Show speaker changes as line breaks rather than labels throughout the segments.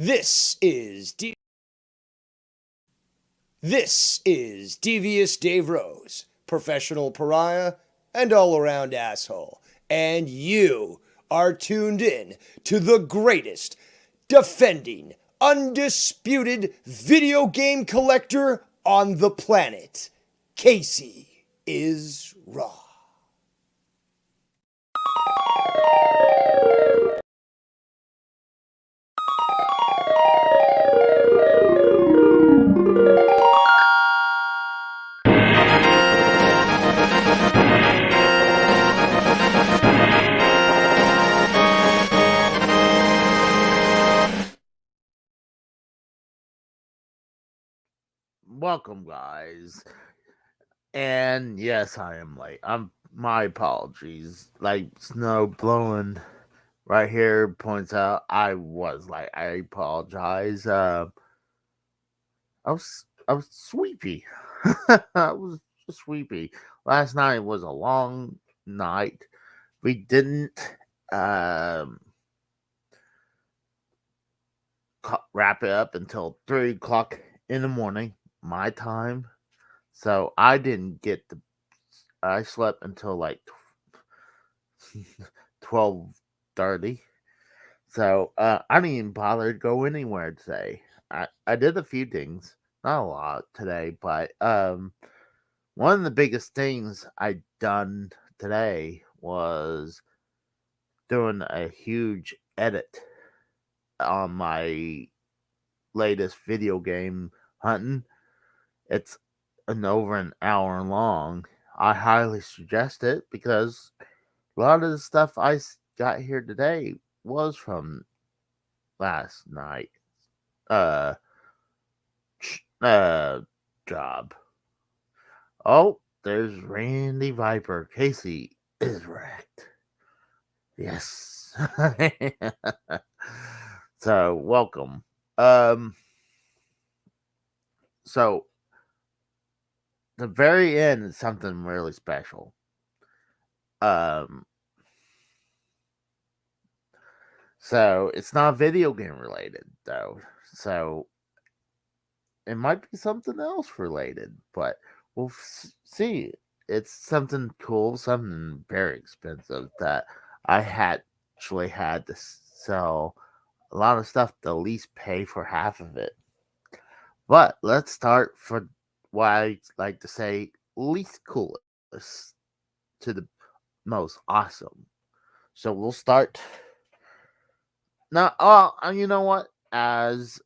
This is Devious Dave Rose, professional pariah and all-around asshole, and you are tuned in to the greatest, defending, undisputed video game collector on the planet. Casey is Raw.
Welcome, guys. And yes, I am late. My apologies. Like snow blowing right here points out I was late. I apologize. I was sleepy. I was sleepy. Last night was a long night. We didn't um wrap it up until 3 o'clock in the morning, my time. So I didn't get the. I slept until like 12:30. So I didn't even bother to go anywhere today. I did a few things, not a lot today, but one of the biggest things I done today was doing a huge edit on my latest video game hunting. It's over an hour long. I highly suggest it because a lot of the stuff got here today was from last night. Uh, uh, job. Oh, there's Randy Viper. Casey is wrecked. Yes. So welcome. Um. So the very end is something really special. Um. So it's not video game related though. So it might be something else related, but we'll see. It's something cool, something very expensive that I had actually had to sell a lot of stuff to at least pay for half of it. But let's start for what I like to say least coolest to the most awesome. So we'll start now. Oh, you know what? As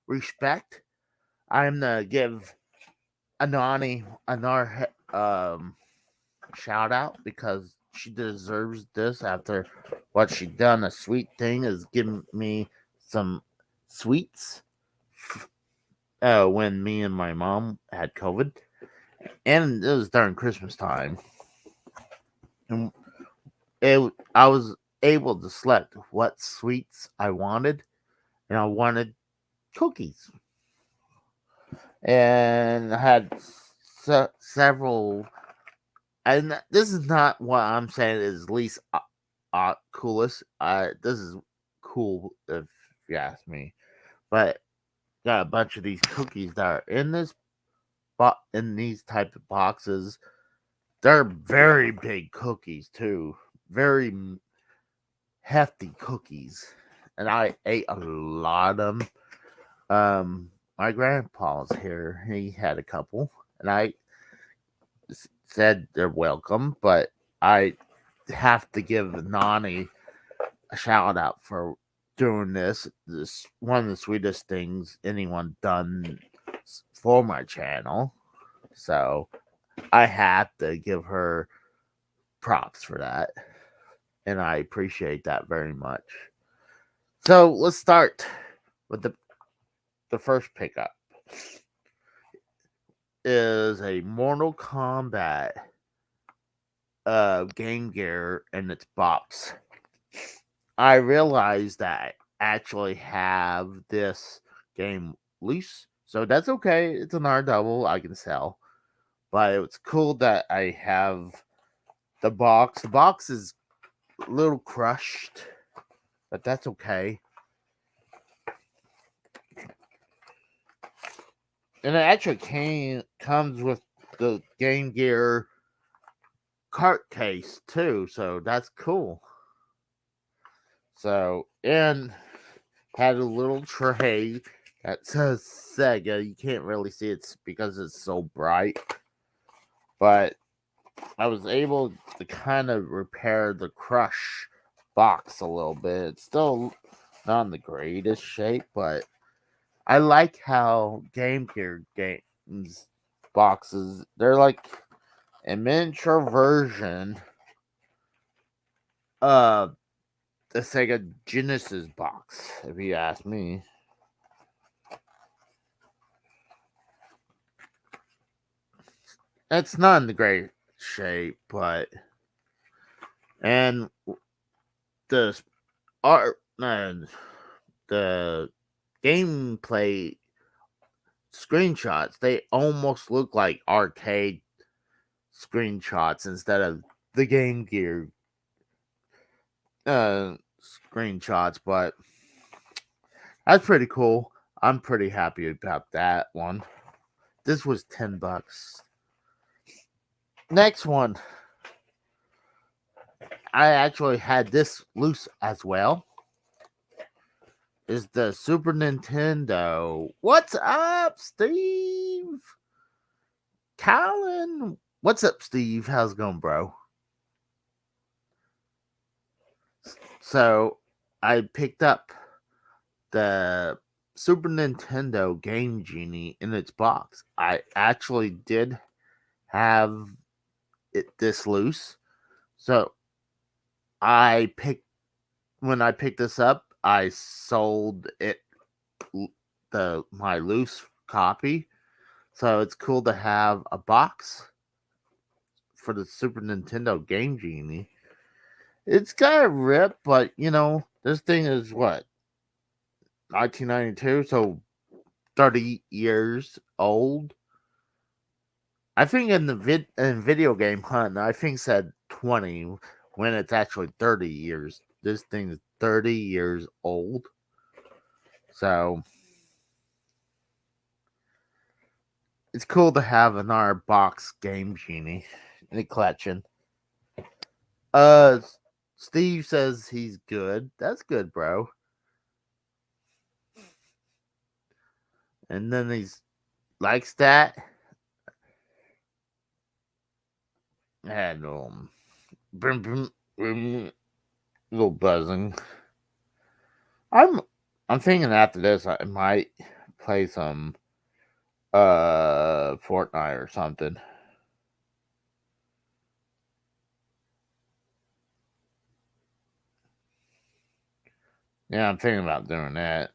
respect, I'm gonna give Anani another shout out because she deserves this after what she done. A sweet thing is giving me some sweets when me and my mom had COVID, and it was during Christmas time, and I was able to select what sweets I wanted, and I wanted cookies, and I had several. And this is not what I'm saying is least coolest. This is cool if you ask me. But got a bunch of these cookies that are in this in these type of boxes. They're very big cookies too, very hefty cookies, and I ate a lot of them. My grandpa's here; he had a couple, and I said they're welcome, but I have to give Nani a shout out for doing this. This one of the sweetest things anyone done for my channel. So I have to give her props for that. And I appreciate that very much. So let's start with the first pickup. Is a Mortal Kombat Game Gear in its box. I realized that I actually have this game loose, so that's okay. It's an R double I can sell, but it's cool that I have the box. The box is a little crushed, but that's okay. And it actually comes with the Game Gear cart case too, so that's cool. So, and had a little tray that says Sega. You can't really see it because it's so bright, but I was able to kind of repair the crush box a little bit. It's still not in the greatest shape, but I like how Game Gear games boxes, they're like a miniature version of the Sega Genesis box, if you ask me. It's not in the great shape, but and the art and the gameplay screenshots, they almost look like arcade screenshots instead of the Game Gear screenshots, but that's pretty cool. I'm pretty happy about that one. This was $10. Next one, I actually had this loose as well. Is the Super Nintendo. What's up, Steve? Colin, what's up, Steve? How's it going, bro? So I picked up the Super Nintendo Game Genie in its box. I actually did have it this loose. So when I picked this up, I sold it my loose copy. So it's cool to have a box for the Super Nintendo Game Genie. It's kind of ripped, but this thing is what, 1992, so 30 years old. I think in the video game hunt, I think said 20 when it's actually 30 years. This thing is 30 years old. So it's cool to have another box Game Genie in the collection. Steve says he's good. That's good, bro. And then he likes that. And brum, brum, brum, little buzzing. I'm thinking after this I might play some Fortnite or something. Yeah, I'm thinking about doing that.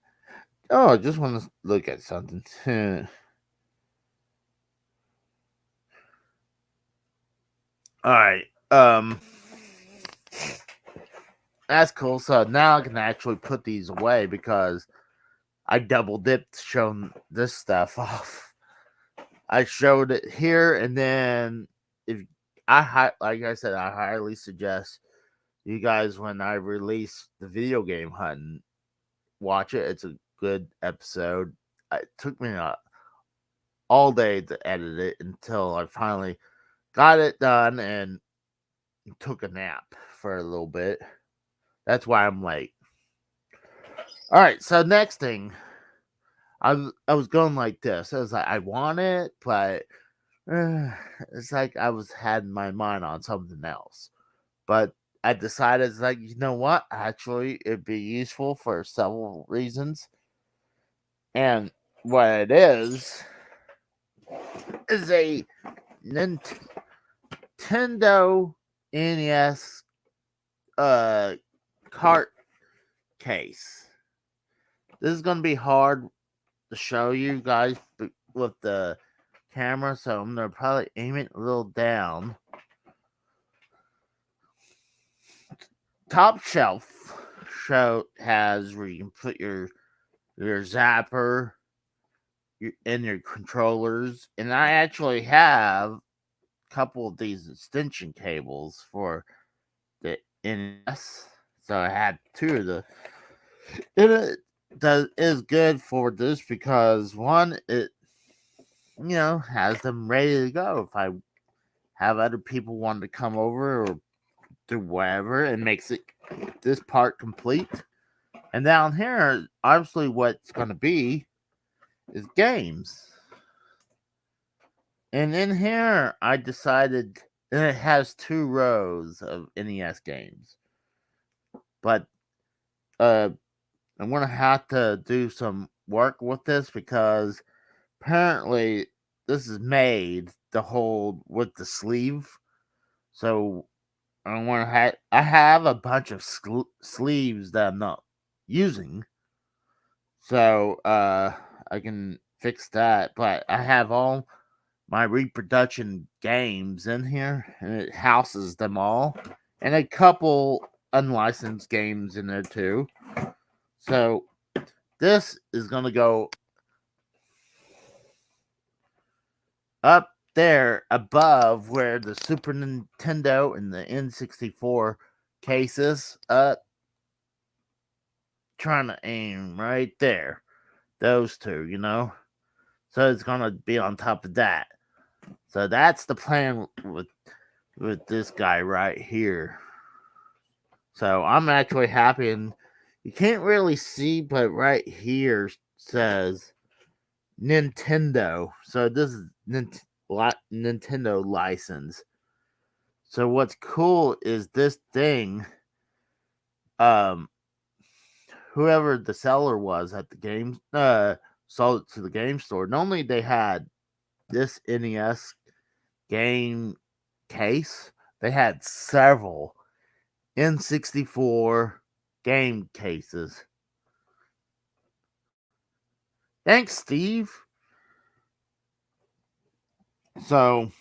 Oh, I just want to look at something. All right. That's cool. So now I can actually put these away because I double dipped showing this stuff off. I showed it here, and then if like I said, I highly suggest you guys when I release the video game hunt, watch it. It's a good episode. It took me all day to edit it until I finally got it done and took a nap for a little bit. That's why I'm late. All right, so next thing, I was going like this. I was like, I want it, but it's like I had my mind on something else. But I decided, it's like, you know what? Actually, it'd be useful for several reasons. And what it is a Nintendo NES cart case. This is going to be hard to show you guys with the camera, so I'm going to probably aim it a little down. Top shelf has where you can put your zapper and your controllers, and I actually have a couple of these extension cables for the NES. So I had two of the. It is good for this because one, it has them ready to go. If I have other people want to come over or do whatever, it makes this part complete. And down here, obviously, what's going to be is games. And in here, I decided, and it has 2 rows of NES games. But I'm going to have to do some work with this because apparently this is made to hold with the sleeve. So I have a bunch of sleeves that I'm not using. So I can fix that. But I have all my reproduction games in here, and it houses them all, and a couple unlicensed games in there too. So this is gonna go up there above where the Super Nintendo and the N64 cases. Trying to aim right there, those two, So it's gonna be on top of that. So that's the plan with this guy right here. So I'm actually happy, and you can't really see, but right here says Nintendo. So this is Nintendo license. So what's cool is this thing. Whoever the seller was at the game, sold it to the game store. Normally they had this NES game case. They had several N64 game cases. Thanks, Steve. So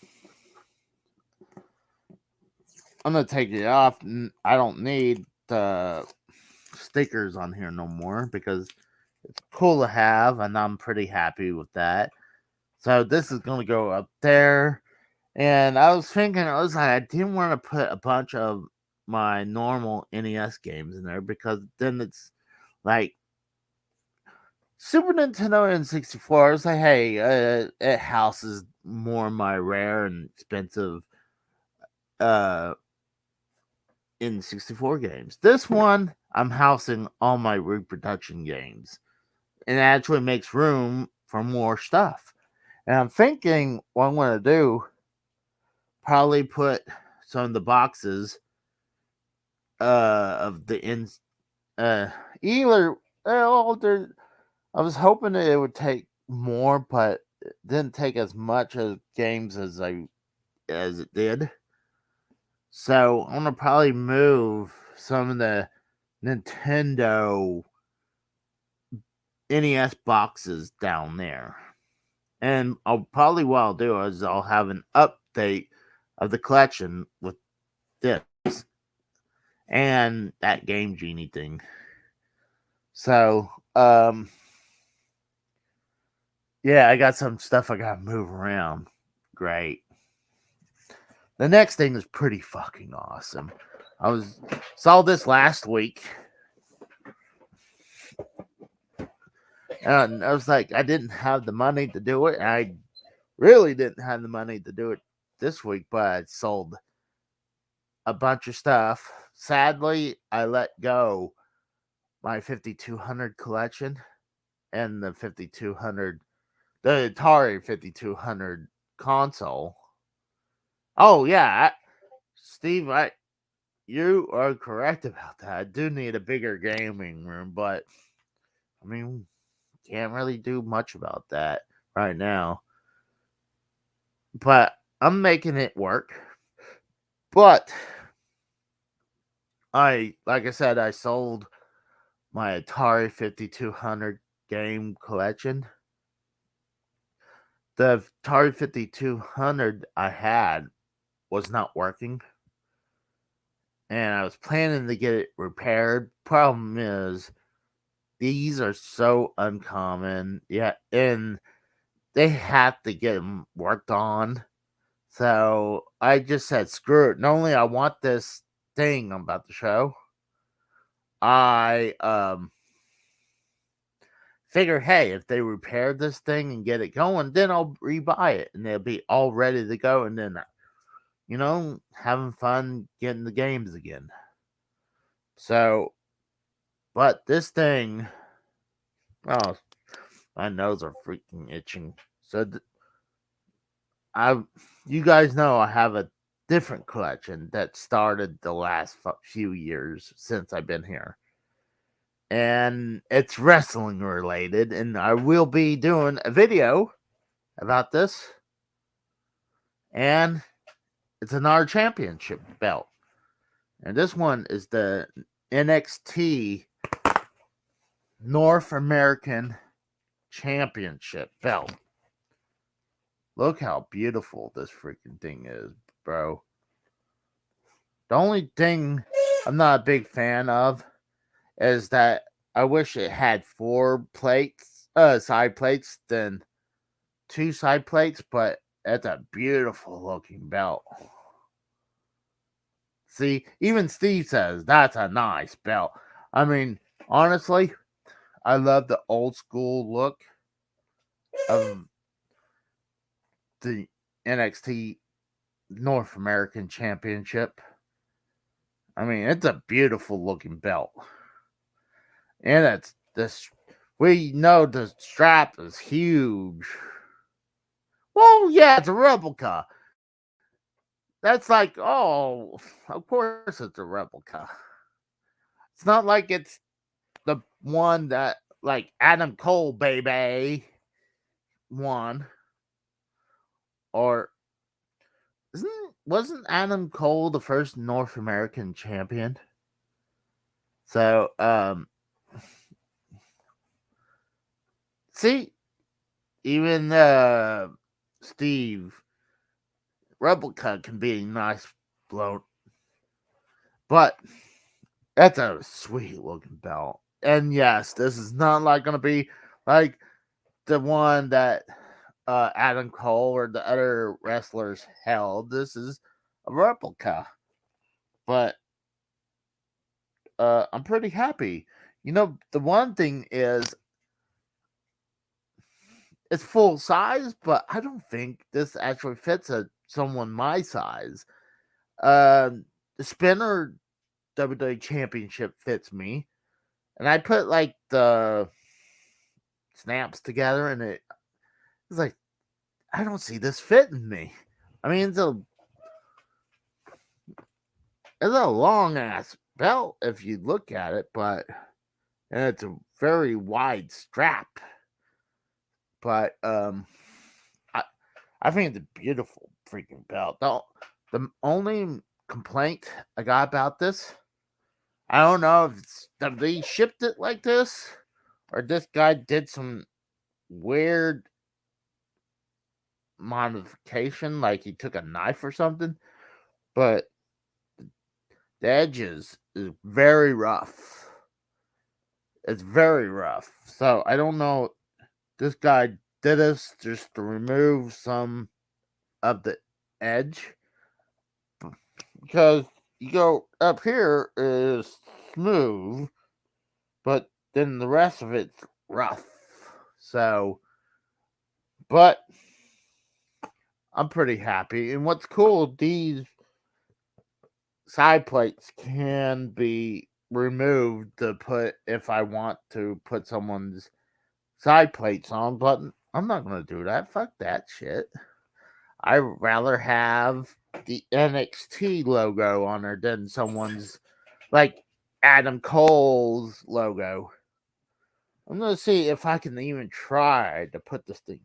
I'm gonna take it off. I don't need the stickers on here no more because it's cool to have, and I'm pretty happy with that. So this is gonna go up there. And I was thinking, I didn't want to put a bunch of my normal NES games in there because then it's like Super Nintendo and 64. I was like, hey, it houses more of my rare and expensive N64 games. This one, I'm housing all my reproduction games. And it actually makes room for more stuff. And I'm thinking what I'm going to do, probably put some of the boxes of the either I was hoping that it would take more, but it didn't take as much of games as it did. So I'm gonna probably move some of the Nintendo NES boxes down there. And what I'll do is I'll have an update of the collection with this and that Game Genie thing. So, yeah, I got some stuff I gotta move around. Great. The next thing is pretty fucking awesome. Saw this last week. And I was like, I didn't have the money to do it. I really didn't have the money to do it this week, but I sold a bunch of stuff. Sadly, I let go my 5200 collection and the Atari 5200 console. Oh yeah, Steve, you are correct about that. I do need a bigger gaming room, but I mean, can't really do much about that right now. But I'm making it work. But like I said, I sold my Atari 5200 game collection. The Atari 5200 I had was not working. And I was planning to get it repaired. Problem is, these are so uncommon. Yeah, and they have to get them worked on. So I just said, screw it. Not only I want this thing I'm about to show, I figure, hey, if they repair this thing and get it going, then I'll rebuy it and it'll be all ready to go. And then, having fun getting the games again. So, but this thing, oh, my nose are freaking itching. So, you guys know I have a different collection that started the last few years since I've been here. And it's wrestling related, and I will be doing a video about this. And it's another championship belt. And this one is the NXT North American Championship belt. Look how beautiful this freaking thing is, bro. The only thing I'm not a big fan of is that I wish it had 4 plates, side plates, than 2 side plates, but it's a beautiful looking belt. See, even Steve says that's a nice belt. I mean, honestly, I love the old school look of the NXT North American Championship. I mean, it's a beautiful looking belt. And it's this, we know the strap is huge. Well, yeah, it's a replica. That's like, oh, of course it's a replica. It's not like it's the one that, like, Adam Cole, baby, won. Or, wasn't Adam Cole the first North American champion? So, see, even Steve, replica can be a nice bloat. But that's a sweet looking belt. And yes, this is not like going to be like the one that Adam Cole or the other wrestlers held. This is a replica. But I'm pretty happy. The one thing is it's full size, but I don't think this actually fits someone my size. The Spinner WWE Championship fits me. And I put like the snaps together and it's like, I don't see this fitting me. I mean, it's a long ass belt if you look at it, and it's a very wide strap. But I think it's a beautiful freaking belt. The only complaint I got about this, I don't know if they shipped it like this or this guy did some weird modification, like he took a knife or something, but the edges is very rough. It's very rough. So I don't know. This guy did this just to remove some of the edge, because you go up here is smooth, but then the rest of it's rough. So, but I'm pretty happy. And what's cool, these side plates can be removed to put, if I want to put someone's side plates on, but I'm not going to do that. Fuck that shit. I'd rather have the NXT logo on there than someone's, like Adam Cole's logo. I'm going to see if I can even try to put this thing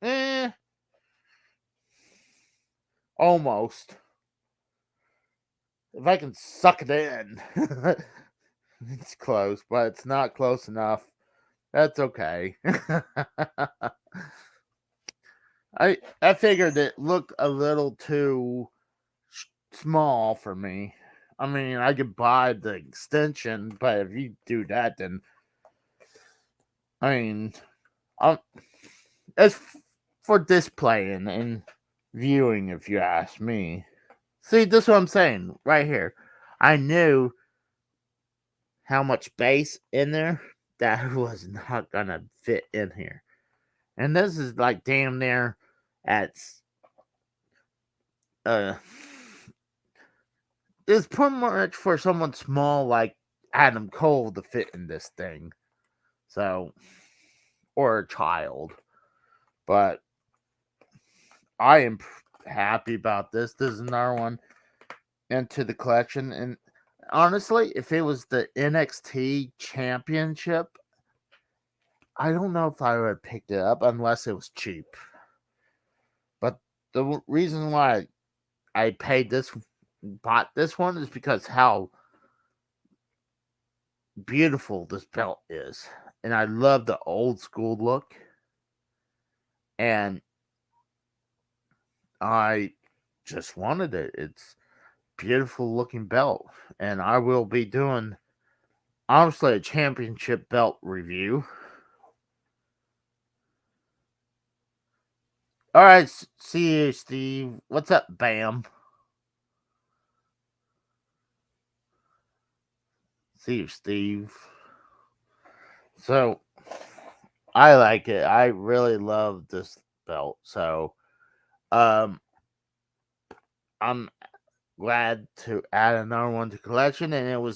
on. Almost. If I can suck it in. It's close, but it's not close enough. That's okay. I figured it looked a little too small for me. I mean, I could buy the extension, but if you do that, then I mean, it's for displaying and viewing, if you ask me. See, this is what I'm saying right here. I knew how much bass in there that was not gonna fit in here. And this is like damn near at uh it's pretty much for someone small like Adam Cole to fit in this thing. So, or a child. But I am happy about this. This is another one into the collection. And honestly, if it was the NXT Championship, I don't know if I would have picked it up unless it was cheap. But the reason why I bought this one is because how beautiful this belt is. And I love the old school look. And I just wanted it. It's beautiful looking belt. And I will be doing, honestly, a championship belt review. All right, see you, Steve. What's up, Bam? See you, Steve. So, I like it. I really love this belt. So, I'm glad to add another one to collection, and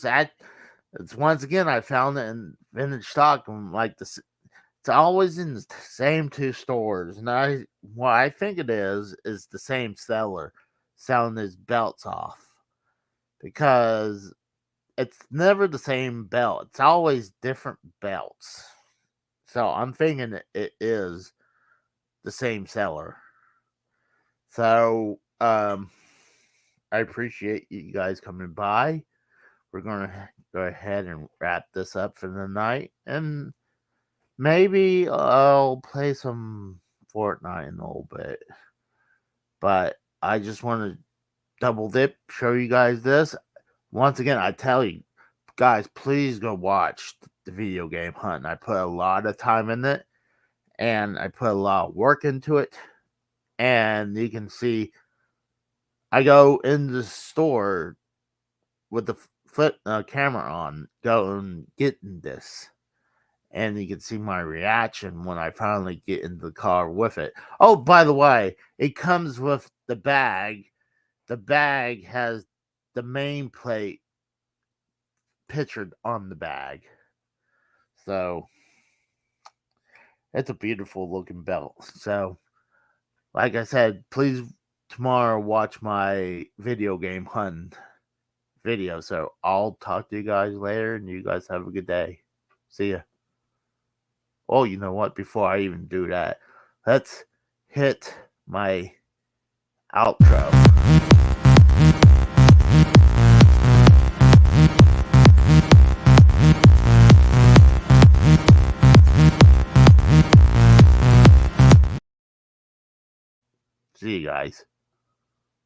it's once again I found it in vintage stock. And like this, it's always in the same two stores, and what I think it is the same seller selling his belts off, because it's never the same belt. It's always different belts. So I'm thinking it is the same seller. So I appreciate you guys coming by. We're gonna go ahead and wrap this up for the night, and maybe I'll play some Fortnite in a little bit. But I just want to double dip, show you guys this. Once again, I tell you guys, please go watch the video game hunt. I put a lot of time in it, and I put a lot of work into it. And you can see I go in the store with the camera on, going getting this. And you can see my reaction when I finally get in the car with it. Oh, by the way, it comes with the bag. The bag has the main plate pictured on the bag. So, it's a beautiful looking belt. So, like I said, please tomorrow watch my video game hunt video. So, I'll talk to you guys later, and you guys have a good day. See ya. Oh, you know what? Before I even do that, let's hit my outro. See you guys.